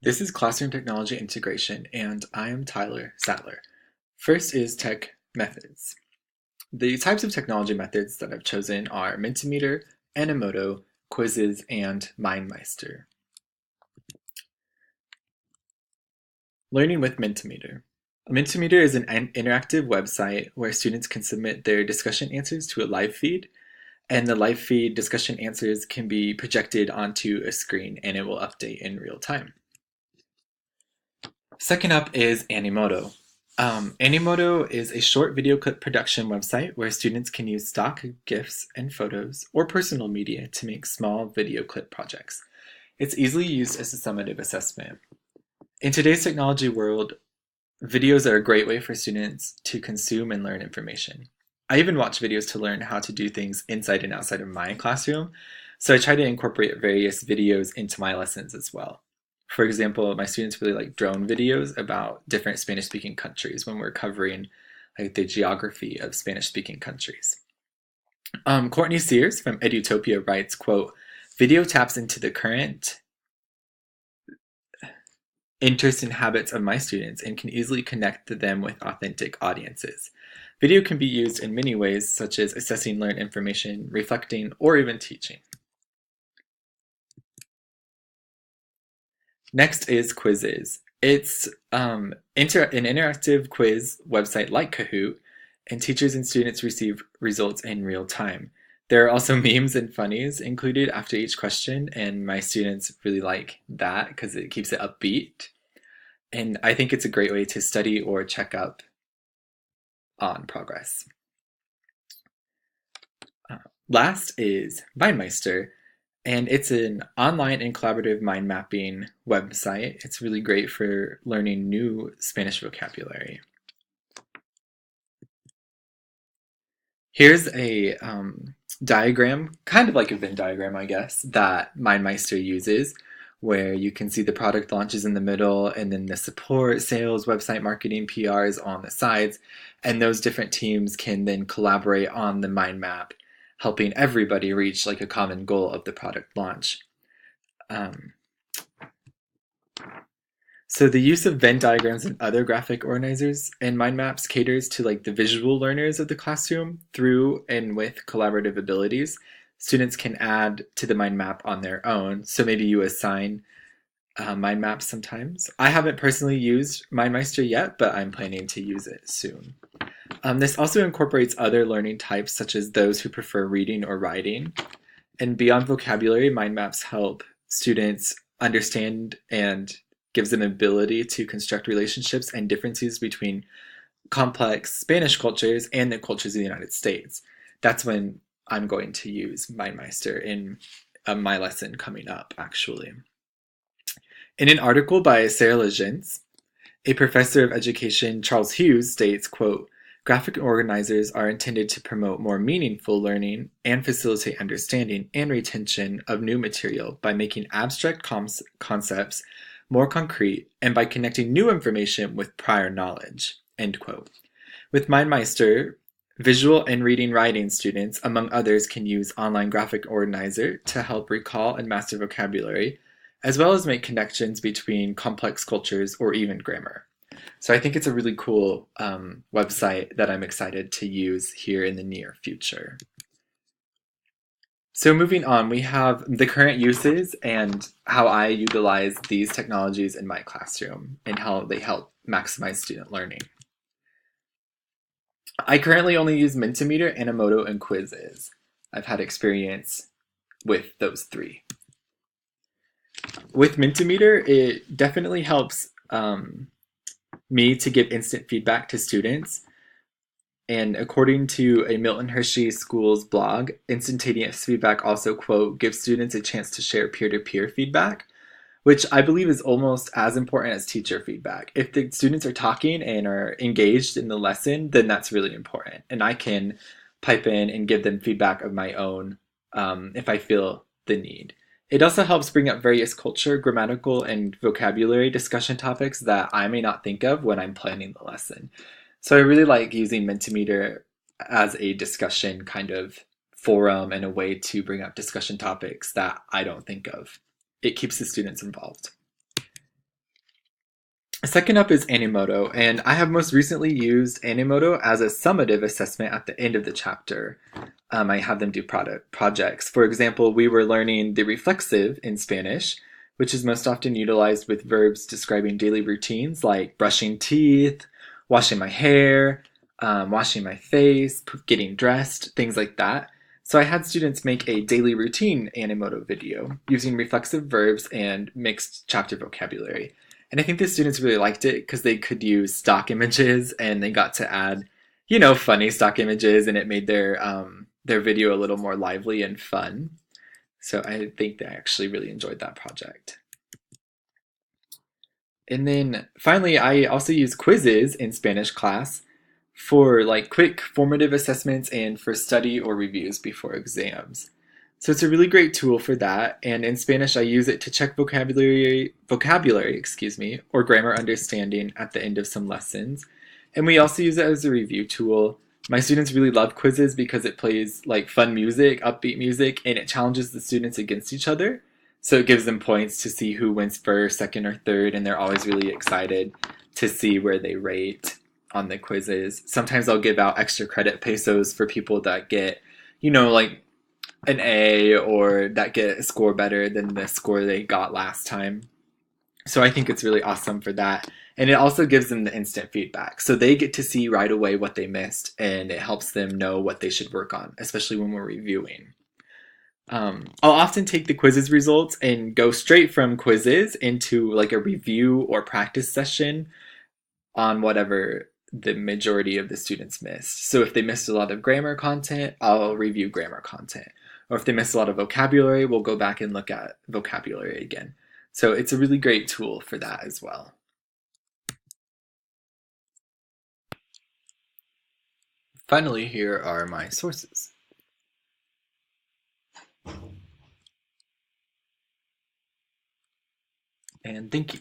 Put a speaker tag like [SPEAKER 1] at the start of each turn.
[SPEAKER 1] This is Classroom Technology Integration, and I am Tyler Sattler. First is Tech Methods. The types of technology methods that I've chosen are Mentimeter, Animoto, Quizzes, and MindMeister. Learning with Mentimeter. Mentimeter is an interactive website where students can submit their discussion answers to a live feed, and the live feed discussion answers can be projected onto a screen and it will update in real time. Second up is Animoto. Animoto is a short video clip production website where students can use stock GIFs and photos or personal media to make small video clip projects. It's easily used as a summative assessment. In today's technology world, videos are a great way for students to consume and learn information. I even watch videos to learn how to do things inside and outside of my classroom, so I try to incorporate various videos into my lessons as well. For example, my students really like drone videos about different Spanish-speaking countries when we're covering like the geography of Spanish-speaking countries. Courtney Sears from Edutopia writes, quote, "Video taps into the current interests and habits of my students and can easily connect them with authentic audiences. Video can be used in many ways, such as assessing learned information, reflecting, or even teaching." Next is Quizzes. It's an interactive quiz website like Kahoot, and teachers and students receive results in real time. There are also memes and funnies included after each question, and my students really like that because it keeps it upbeat. And I think it's a great way to study or check up on progress. Last is MindMeister. And it's an online and collaborative mind mapping website. It's really great for learning new Spanish vocabulary. Here's a diagram, kind of like a Venn diagram, I guess, that MindMeister uses, where you can see the product launches in the middle and then the support, sales, website marketing, PRs on the sides. And those different teams can then collaborate on the mind map, helping everybody reach like a common goal of the product launch. So the use of Venn diagrams and other graphic organizers and mind maps caters to like the visual learners of the classroom through and with collaborative abilities. Students can add to the mind map on their own. So maybe you assign mind maps sometimes. I haven't personally used MindMeister yet, but I'm planning to use it soon. This also incorporates other learning types, such as those who prefer reading or writing. And beyond vocabulary, mind maps help students understand and gives them ability to construct relationships and differences between complex Spanish cultures and the cultures of the United States. That's when I'm going to use MindMeister in my lesson coming up, actually. In an article by Sarah Legence, a professor of education, Charles Hughes, states, quote, "Graphic organizers are intended to promote more meaningful learning and facilitate understanding and retention of new material by making abstract concepts more concrete and by connecting new information with prior knowledge." End quote. With MindMeister, visual and reading writing students, among others, can use online graphic organizer to help recall and master vocabulary, as well as make connections between complex cultures or even grammar. So I think it's a really cool website that I'm excited to use here in the near future. So moving on, we have the current uses and how I utilize these technologies in my classroom and how they help maximize student learning. I currently only use Mentimeter, Animoto, and Quizzes. I've had experience with those three. With Mentimeter, it definitely helps me to give instant feedback to students. And according to a Milton Hershey School's blog, instantaneous feedback also, quote, "gives students a chance to share peer-to-peer feedback," which I believe is almost as important as teacher feedback. If the students are talking and are engaged in the lesson, then that's really important. And I can pipe in and give them feedback of my own if I feel the need. It also helps bring up various culture, grammatical, and vocabulary discussion topics that I may not think of when I'm planning the lesson. So I really like using Mentimeter as a discussion kind of forum and a way to bring up discussion topics that I don't think of. It keeps the students involved. Second up is Animoto, and I have most recently used Animoto as a summative assessment at the end of the chapter. I have them do product projects. For example, we were learning the reflexive in Spanish, which is most often utilized with verbs describing daily routines like brushing teeth, washing my hair, washing my face, getting dressed, things like that. So I had students make a daily routine Animoto video using reflexive verbs and mixed chapter vocabulary. And I think the students really liked it because they could use stock images and they got to add, funny stock images, and it made their video a little more lively and fun. So I think they actually really enjoyed that project. And then finally, I also use quizzes in Spanish class for like quick formative assessments and for study or reviews before exams. So it's a really great tool for that. And in Spanish, I use it to check vocabulary, or grammar understanding at the end of some lessons. And we also use it as a review tool. My students really love quizzes because it plays like fun music, upbeat music, and it challenges the students against each other. So it gives them points to see who wins first, second, or third, and they're always really excited to see where they rate on the quizzes. Sometimes I'll give out extra credit pesos for people that get, like an A or that get a score better than the score they got last time. So I think it's really awesome for that. And it also gives them the instant feedback. So they get to see right away what they missed and it helps them know what they should work on, especially when we're reviewing. I'll often take the quizzes results and go straight from quizzes into like a review or practice session on whatever the majority of the students missed. So if they missed a lot of grammar content, I'll review grammar content. Or if they missed a lot of vocabulary, we'll go back and look at vocabulary again. So it's a really great tool for that as well. Finally, here are my sources. And thank you.